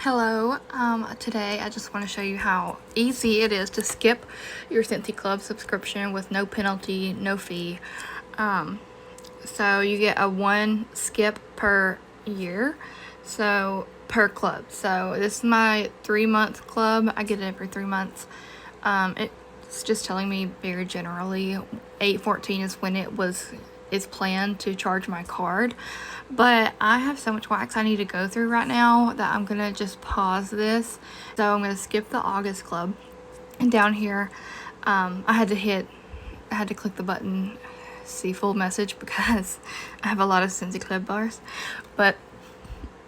Hello, today I just want to show you how easy it is to skip your Scentsy Club subscription with no penalty, no fee. So you get a one skip per year, so per club. So this is my 3-month club. I get it every 3 months. It's just telling me very generally 8/14 is when it's planned to charge my card, but I have so much wax I need to go through right now that I'm gonna just pause this. So I'm gonna skip the August club, and down here I had to click the button see full message because I have a lot of Scentsy Club bars, but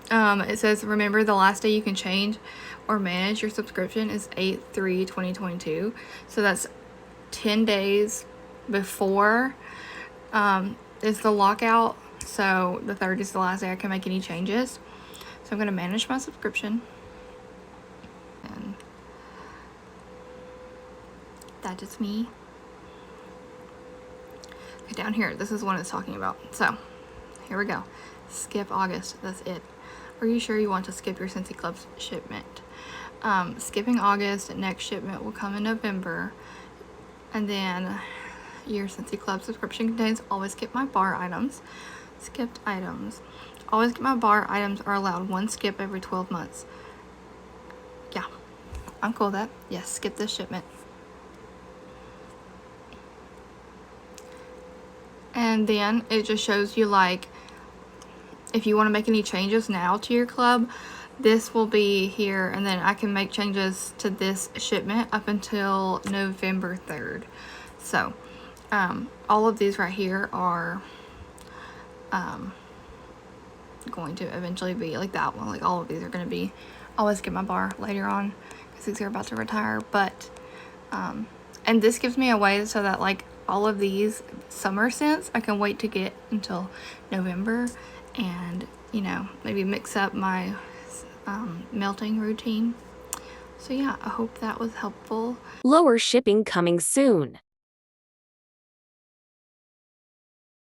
it says remember the last day you can change or manage your subscription is 8/3/2022, so that's 10 days before is the lockout. So the 3rd is the last day I can make any changes. So I'm going to manage my subscription, and that is me. Okay, down here, this is what it's talking about. So here we go. Skip August. That's it. Are you sure you want to skip your Scentsy Club shipment? Skipping August, next shipment will come in November, and then your Scentsy Club subscription contains always skip my bar items. Skipped items. Always get my bar items are allowed one skip every 12 months. Yeah, I'm cool with that. Yes, skip this shipment. And then it just shows you, like, if you want to make any changes now to your club, this will be here, and then I can make changes to this shipment up until November 3rd. So all of these right here are going to eventually be like that one. Like, all of these are going to be always get my bar later on because these are about to retire. But and this gives me a way so that, like, all of these summer scents I can wait to get until November, and maybe mix up my melting routine. So yeah, I hope that was helpful. Lower shipping coming soon.